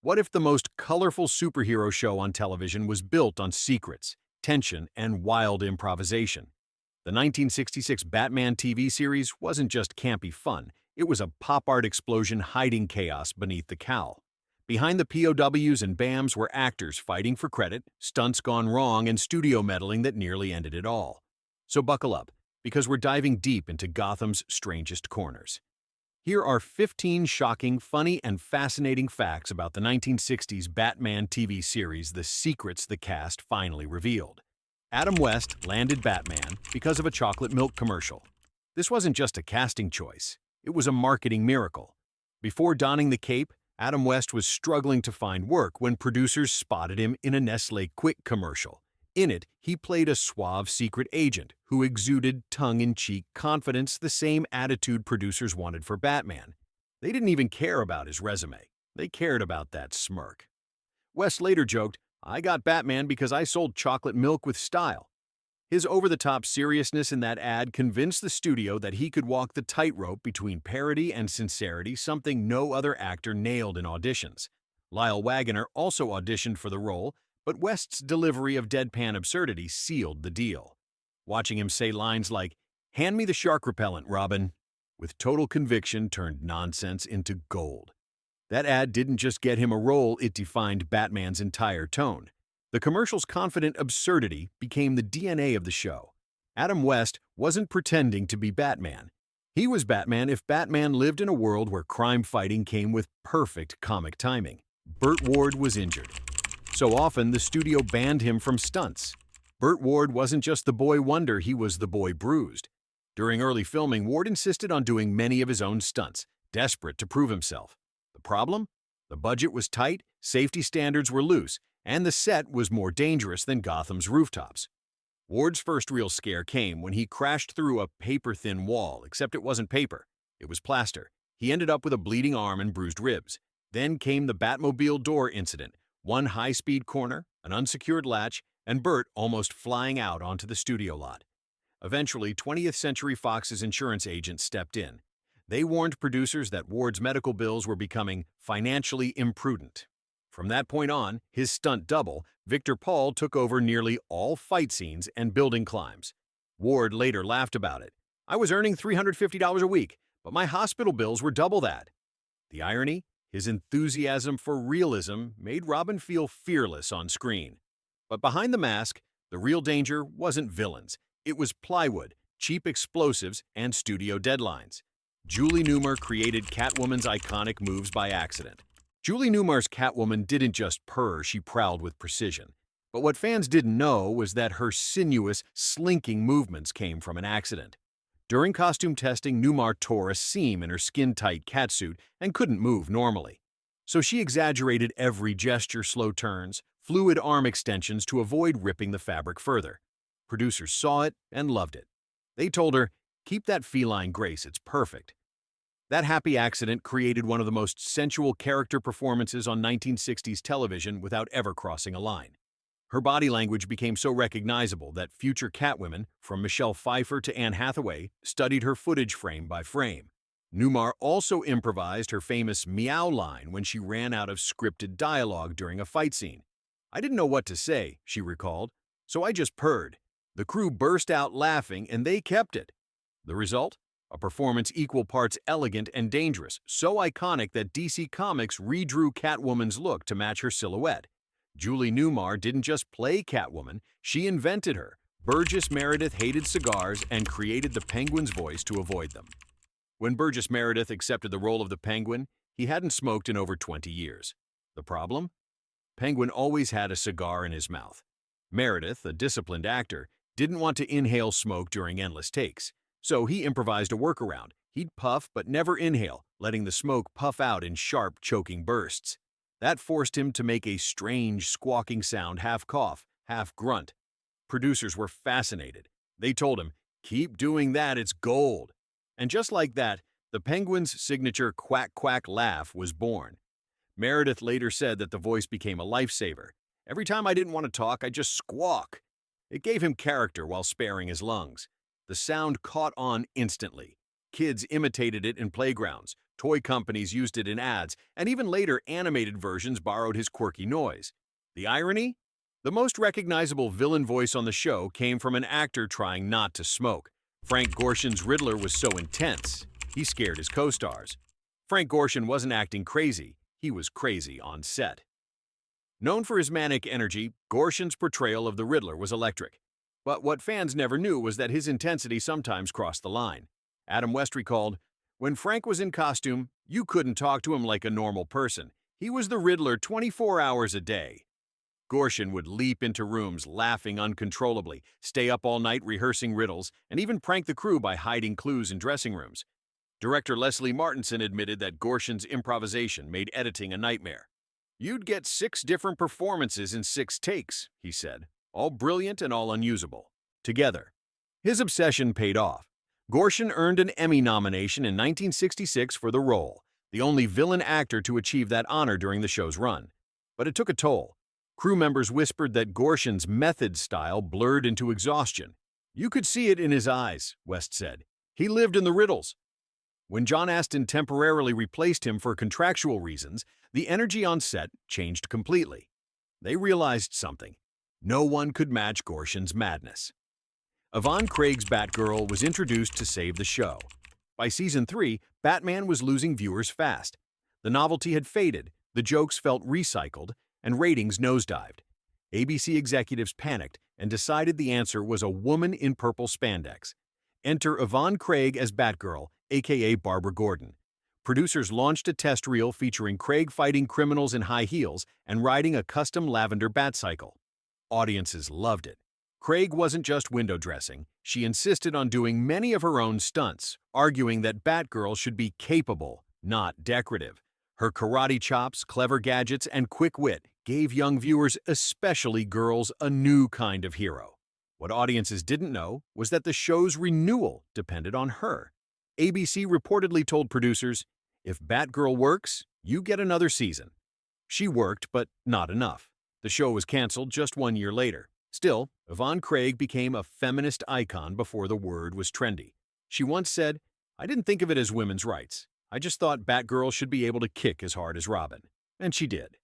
What if the most colorful superhero show on television was built on secrets, tension, and wild improvisation? The 1966 Batman TV series wasn't just campy fun, it was a pop art explosion hiding chaos beneath the cowl. Behind the POWs and BAMs were actors fighting for credit, stunts gone wrong, and studio meddling that nearly ended it all. So buckle up, because we're diving deep into Gotham's strangest corners. Here are 15 shocking, funny, and fascinating facts about the 1960s Batman TV series, The Secrets the Cast finally revealed. Adam West landed Batman because of a chocolate milk commercial. This wasn't just a casting choice, it was a marketing miracle. Before donning the cape, Adam West was struggling to find work when producers spotted him in a Nestle Quick commercial. In it, he played a suave secret agent who exuded tongue-in-cheek confidence, the same attitude producers wanted for Batman. They didn't even care about his resume. They cared about that smirk. West later joked, "I got Batman because I sold chocolate milk with style." His over-the-top seriousness in that ad convinced the studio that he could walk the tightrope between parody and sincerity, something no other actor nailed in auditions. Lyle Waggoner also auditioned for the role, but West's delivery of deadpan absurdity sealed the deal. Watching him say lines like, "Hand me the shark repellent, Robin," with total conviction turned nonsense into gold. That ad didn't just get him a role, it defined Batman's entire tone. The commercial's confident absurdity became the DNA of the show. Adam West wasn't pretending to be Batman. He was Batman if Batman lived in a world where crime fighting came with perfect comic timing. Burt Ward was injured. So often, the studio banned him from stunts. Burt Ward wasn't just the boy wonder, he was the boy bruised. During early filming, Ward insisted on doing many of his own stunts, desperate to prove himself. The problem? The budget was tight, safety standards were loose, and the set was more dangerous than Gotham's rooftops. Ward's first real scare came when he crashed through a paper-thin wall, except it wasn't paper. It was plaster. He ended up with a bleeding arm and bruised ribs. Then came the Batmobile door incident. One high-speed corner, an unsecured latch, and Burt almost flying out onto the studio lot. Eventually, 20th Century Fox's insurance agent stepped in. They warned producers that Ward's medical bills were becoming financially imprudent. From that point on, his stunt double, Victor Paul, took over nearly all fight scenes and building climbs. Ward later laughed about it. "I was earning $350 a week, but my hospital bills were double that." The irony? His enthusiasm for realism made Robin feel fearless on screen. But behind the mask, the real danger wasn't villains. It was plywood, cheap explosives, and studio deadlines. Julie Newmar created Catwoman's iconic moves by accident. Julie Newmar's Catwoman didn't just purr, she prowled with precision. But what fans didn't know was that her sinuous, slinking movements came from an accident. During costume testing, Newmar tore a seam in her skin-tight catsuit and couldn't move normally. So she exaggerated every gesture, slow turns, fluid arm extensions to avoid ripping the fabric further. Producers saw it and loved it. They told her, "Keep that feline grace, it's perfect." That happy accident created one of the most sensual character performances on 1960s television without ever crossing a line. Her body language became so recognizable that future Catwomen, from Michelle Pfeiffer to Anne Hathaway, studied her footage frame by frame. Newmar also improvised her famous meow line when she ran out of scripted dialogue during a fight scene. "I didn't know what to say," she recalled, "so I just purred. The crew burst out laughing and they kept it." The result? A performance equal parts elegant and dangerous, so iconic that DC Comics redrew Catwoman's look to match her silhouette. Julie Newmar didn't just play Catwoman, she invented her. Burgess Meredith hated cigars and created the Penguin's voice to avoid them. When Burgess Meredith accepted the role of the Penguin, he hadn't smoked in over 20 years. The problem? Penguin always had a cigar in his mouth. Meredith, a disciplined actor, didn't want to inhale smoke during endless takes, so he improvised a workaround. He'd puff but never inhale, letting the smoke puff out in sharp, choking bursts. That forced him to make a strange, squawking sound, half cough, half grunt. Producers were fascinated. They told him, "Keep doing that, it's gold." And just like that, the Penguin's signature quack-quack laugh was born. Meredith later said that the voice became a lifesaver. "Every time I didn't want to talk, I just squawk." It gave him character while sparing his lungs. The sound caught on instantly. Kids imitated it in playgrounds. Toy companies used it in ads, and even later animated versions borrowed his quirky noise. The irony? The most recognizable villain voice on the show came from an actor trying not to smoke. Frank Gorshin's Riddler was so intense, he scared his co-stars. Frank Gorshin wasn't acting crazy, he was crazy on set. Known for his manic energy, Gorshin's portrayal of the Riddler was electric. But what fans never knew was that his intensity sometimes crossed the line. Adam West recalled, "When Frank was in costume, you couldn't talk to him like a normal person. He was the Riddler 24 hours a day." Gorshin would leap into rooms laughing uncontrollably, stay up all night rehearsing riddles, and even prank the crew by hiding clues in dressing rooms. Director Leslie Martinson admitted that Gorshin's improvisation made editing a nightmare. "You'd get 6 different performances in 6 takes," he said, "all brilliant and all unusable." Together. His obsession paid off. Gorshin earned an Emmy nomination in 1966 for the role, the only villain actor to achieve that honor during the show's run. But it took a toll. Crew members whispered that Gorshin's method style blurred into exhaustion. "You could see it in his eyes," West said. "He lived in the riddles." When John Astin temporarily replaced him for contractual reasons, the energy on set changed completely. They realized something. No one could match Gorshin's madness. Yvonne Craig's Batgirl was introduced to save the show. By season 3, Batman was losing viewers fast. The novelty had faded, the jokes felt recycled, and ratings nosedived. ABC executives panicked and decided the answer was a woman in purple spandex. Enter Yvonne Craig as Batgirl, aka Barbara Gordon. Producers launched a test reel featuring Craig fighting criminals in high heels and riding a custom lavender Batcycle. Audiences loved it. Craig wasn't just window dressing, she insisted on doing many of her own stunts, arguing that Batgirl should be capable, not decorative. Her karate chops, clever gadgets, and quick wit gave young viewers, especially girls, a new kind of hero. What audiences didn't know was that the show's renewal depended on her. ABC reportedly told producers, "If Batgirl works, you get another season." She worked, but not enough. The show was canceled just 1 year later. Still, Yvonne Craig became a feminist icon before the word was trendy. She once said, "I didn't think of it as women's rights. I just thought Batgirl should be able to kick as hard as Robin." And she did.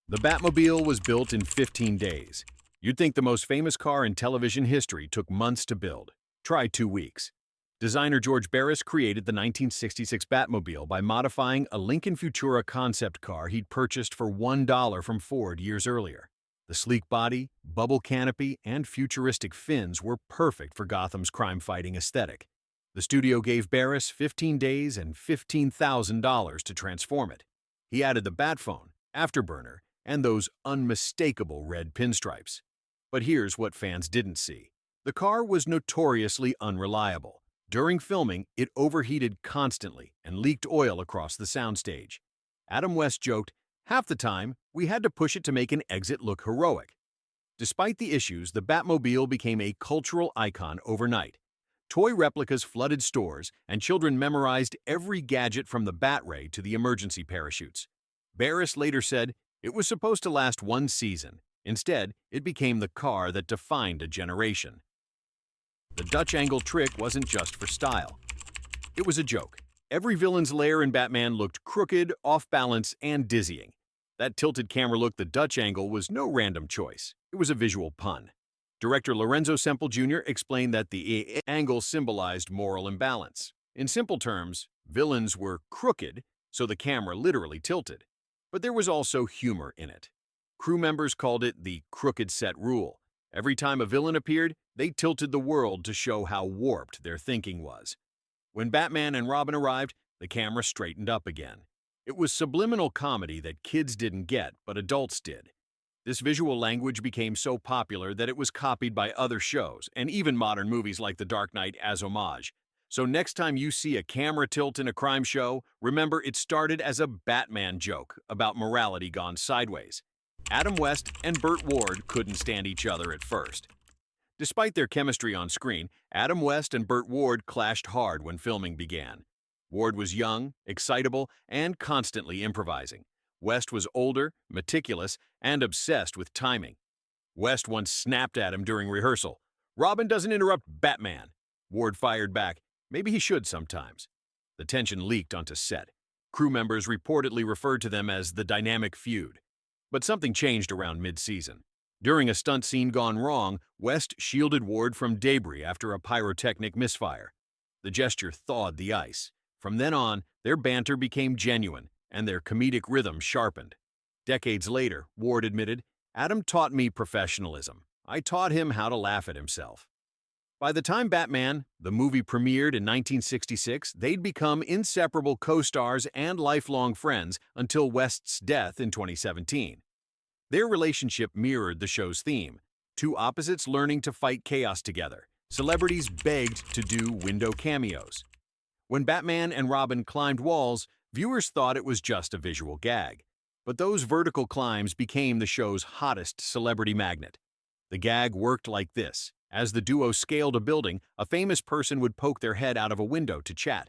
The Batmobile was built in 15 days. You'd think the most famous car in television history took months to build. Try 2 weeks. Designer George Barris created the 1966 Batmobile by modifying a Lincoln Futura concept car he'd purchased for $1 from Ford years earlier. The sleek body, bubble canopy, and futuristic fins were perfect for Gotham's crime-fighting aesthetic. The studio gave Barris 15 days and $15,000 to transform it. He added the Batphone, Afterburner, and those unmistakable red pinstripes. But here's what fans didn't see. The car was notoriously unreliable. During filming, it overheated constantly and leaked oil across the soundstage. Adam West joked, "Half the time, we had to push it to make an exit look heroic." Despite the issues, the Batmobile became a cultural icon overnight. Toy replicas flooded stores, and children memorized every gadget from the Bat-Ray to the emergency parachutes. Barris later said, "It was supposed to last 1 season. Instead, it became the car that defined a generation." The Dutch angle trick wasn't just for style. It was a joke. Every villain's lair in Batman looked crooked, off-balance, and dizzying. That tilted camera look, the Dutch angle, was no random choice. It was a visual pun. Director Lorenzo Semple Jr. explained that the angle symbolized moral imbalance. In simple terms, villains were crooked, so the camera literally tilted. But there was also humor in it. Crew members called it the crooked set rule. Every time a villain appeared, they tilted the world to show how warped their thinking was. When Batman and Robin arrived, the camera straightened up again. It was subliminal comedy that kids didn't get, but adults did. This visual language became so popular that it was copied by other shows, and even modern movies like The Dark Knight as homage. So next time you see a camera tilt in a crime show, remember it started as a Batman joke about morality gone sideways. Adam West and Burt Ward couldn't stand each other at first. Despite their chemistry on screen, Adam West and Burt Ward clashed hard when filming began. Ward was young, excitable, and constantly improvising. West was older, meticulous, and obsessed with timing. West once snapped at him during rehearsal. "Robin doesn't interrupt Batman." Ward fired back, "Maybe he should sometimes." The tension leaked onto set. Crew members reportedly referred to them as the dynamic feud. But something changed around mid-season. During a stunt scene gone wrong, West shielded Ward from debris after a pyrotechnic misfire. The gesture thawed the ice. From then on, their banter became genuine, and their comedic rhythm sharpened. Decades later, Ward admitted, "Adam taught me professionalism. I taught him how to laugh at himself." By the time Batman, the movie, premiered in 1966, they'd become inseparable co-stars and lifelong friends until West's death in 2017. Their relationship mirrored the show's theme: two opposites learning to fight chaos together. Celebrities begged to do window cameos. When Batman and Robin climbed walls, viewers thought it was just a visual gag. But those vertical climbs became the show's hottest celebrity magnet. The gag worked like this. As the duo scaled a building, a famous person would poke their head out of a window to chat.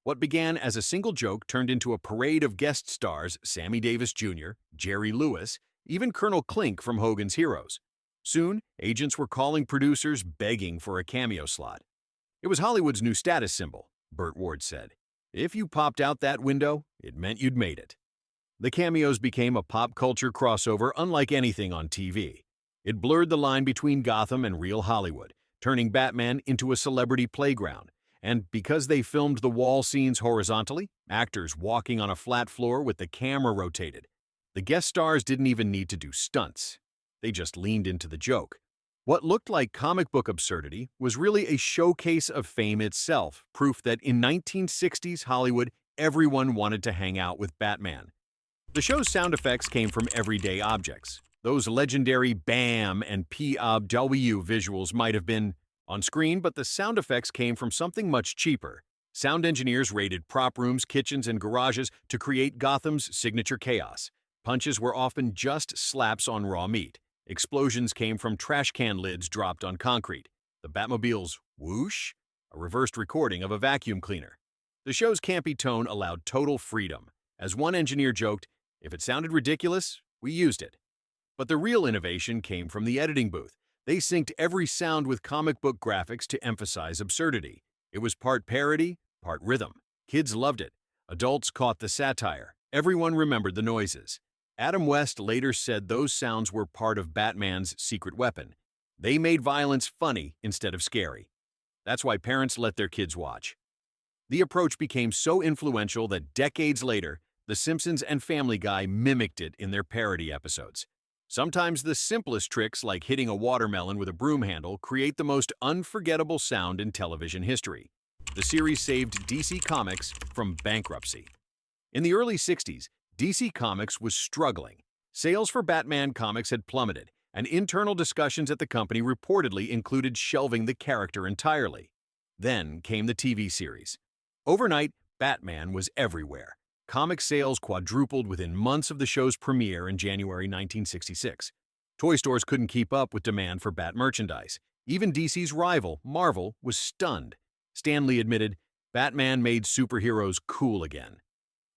What began as a single joke turned into a parade of guest stars: Sammy Davis Jr., Jerry Lewis, even Colonel Klink from Hogan's Heroes. Soon, agents were calling producers begging for a cameo slot. It was Hollywood's new status symbol, Burt Ward said. If you popped out that window, it meant you'd made it. The cameos became a pop culture crossover unlike anything on TV. It blurred the line between Gotham and real Hollywood, turning Batman into a celebrity playground. And because they filmed the wall scenes horizontally, actors walking on a flat floor with the camera rotated, the guest stars didn't even need to do stunts. They just leaned into the joke. What looked like comic book absurdity was really a showcase of fame itself, proof that in 1960s Hollywood, everyone wanted to hang out with Batman. The show's sound effects came from everyday objects. Those legendary BAM and POW visuals might have been on screen, but the sound effects came from something much cheaper. Sound engineers raided prop rooms, kitchens, and garages to create Gotham's signature chaos. Punches were often just slaps on raw meat. Explosions came from trash can lids dropped on concrete. The Batmobile's whoosh, a reversed recording of a vacuum cleaner. The show's campy tone allowed total freedom. As one engineer joked, "If it sounded ridiculous, we used it." But the real innovation came from the editing booth. They synced every sound with comic book graphics to emphasize absurdity. It was part parody, part rhythm. Kids loved it. Adults caught the satire. Everyone remembered the noises. Adam West later said those sounds were part of Batman's secret weapon. They made violence funny instead of scary. That's why parents let their kids watch. The approach became so influential that decades later, The Simpsons and Family Guy mimicked it in their parody episodes. Sometimes the simplest tricks, like hitting a watermelon with a broom handle, create the most unforgettable sound in television history. The series saved DC Comics from bankruptcy. In the early 60s, DC Comics was struggling. Sales for Batman comics had plummeted, and internal discussions at the company reportedly included shelving the character entirely. Then came the TV series. Overnight, Batman was everywhere. Comic sales quadrupled within months of the show's premiere in January 1966. Toy stores couldn't keep up with demand for Bat merchandise. Even DC's rival, Marvel, was stunned. Stan Lee admitted, "Batman made superheroes cool again."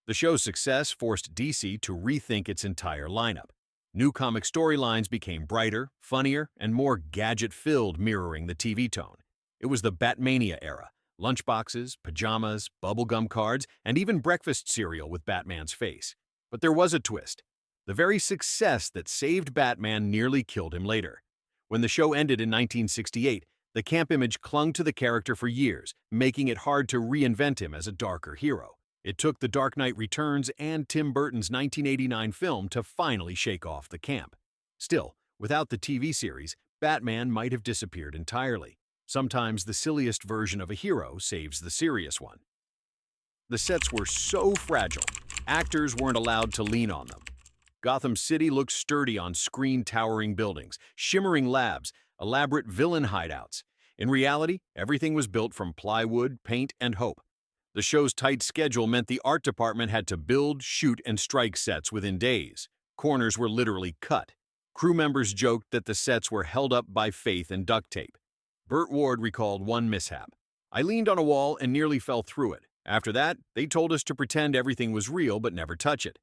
The show's success forced DC to rethink its entire lineup. New comic storylines became brighter, funnier, and more gadget-filled, mirroring the TV tone. It was the Batmania era. Lunchboxes, pajamas, bubblegum cards, and even breakfast cereal with Batman's face. But there was a twist. The very success that saved Batman nearly killed him later. When the show ended in 1968, the camp image clung to the character for years, making it hard to reinvent him as a darker hero. It took The Dark Knight Returns and Tim Burton's 1989 film to finally shake off the camp. Still, without the TV series, Batman might have disappeared entirely. Sometimes the silliest version of a hero saves the serious one. The sets were so fragile, actors weren't allowed to lean on them. Gotham City looked sturdy on screen, towering buildings, shimmering labs, elaborate villain hideouts. In reality, everything was built from plywood, paint, and hope. The show's tight schedule meant the art department had to build, shoot, and strike sets within days. Corners were literally cut. Crew members joked that the sets were held up by faith and duct tape. Burt Ward recalled one mishap. "I leaned on a wall and nearly fell through it. After that, they told us to pretend everything was real but never touch it."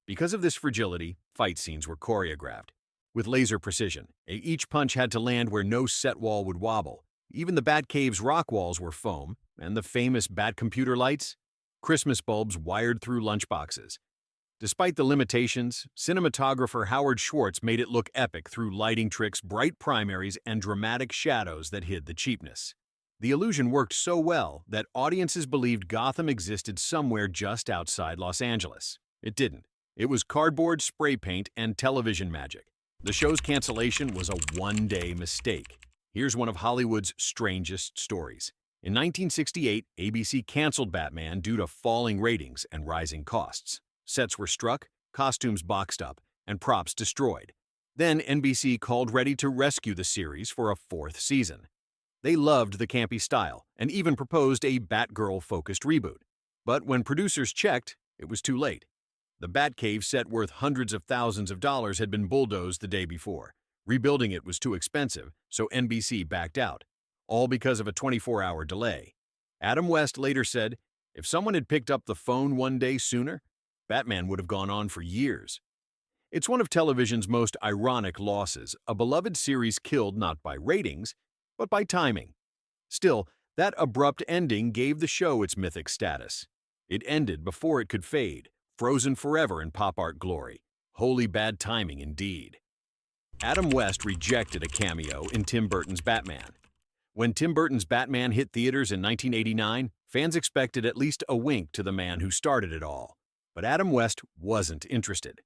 Because of this fragility, fight scenes were choreographed. With laser precision, each punch had to land where no set wall would wobble. Even the Batcave's rock walls were foam. And the famous Bat computer lights? Christmas bulbs wired through lunchboxes. Despite the limitations, cinematographer Howard Schwartz made it look epic through lighting tricks, bright primaries, and dramatic shadows that hid the cheapness. The illusion worked so well that audiences believed Gotham existed somewhere just outside Los Angeles. It didn't. It was cardboard, spray paint, and television magic. The show's cancellation was a one-day mistake. Here's one of Hollywood's strangest stories. In 1968, ABC canceled Batman due to falling ratings and rising costs. Sets were struck, costumes boxed up, and props destroyed. Then NBC called ready to rescue the series for a fourth season. They loved the campy style and even proposed a Batgirl-focused reboot. But when producers checked, it was too late. The Batcave set worth hundreds of thousands of dollars had been bulldozed the day before. Rebuilding it was too expensive, so NBC backed out, all because of a 24-hour delay. Adam West later said, "If someone had picked up the phone one day sooner, Batman would have gone on for years." It's one of television's most ironic losses, a beloved series killed not by ratings, but by timing. Still, that abrupt ending gave the show its mythic status. It ended before it could fade, frozen forever in pop art glory. Wholly bad timing indeed. Adam West rejected a cameo in Tim Burton's Batman. When Tim Burton's Batman hit theaters in 1989, fans expected at least a wink to the man who started it all. But Adam West wasn't interested.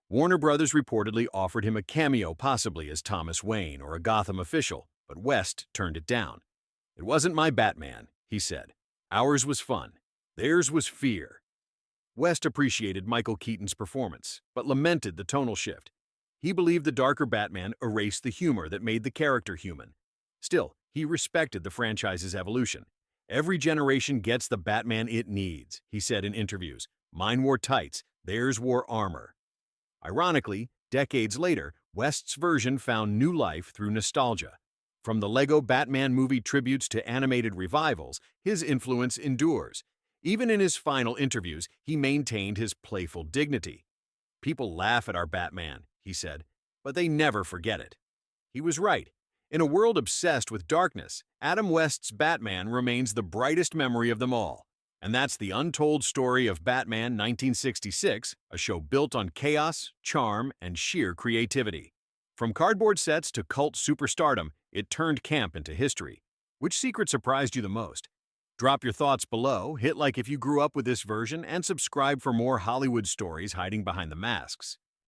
Warner Brothers reportedly offered him a cameo, possibly as Thomas Wayne or a Gotham official, but West turned it down. "It wasn't my Batman," he said. "Ours was fun. Theirs was fear." West appreciated Michael Keaton's performance, but lamented the tonal shift. He believed the darker Batman erased the humor that made the character human. Still, he respected the franchise's evolution. "Every generation gets the Batman it needs," he said in interviews. "Mine wore tights, theirs wore armor." Ironically, decades later, West's version found new life through nostalgia. From the Lego Batman movie tributes to animated revivals, his influence endures. Even in his final interviews, he maintained his playful dignity. "People laugh at our Batman," he said, "but they never forget it." He was right. In a world obsessed with darkness, Adam West's Batman remains the brightest memory of them all. And that's the untold story of Batman 1966, a show built on chaos, charm, and sheer creativity. From cardboard sets to cult superstardom, it turned camp into history. Which secret surprised you the most? Drop your thoughts below, hit like if you grew up with this version, and subscribe for more Hollywood stories hiding behind the masks.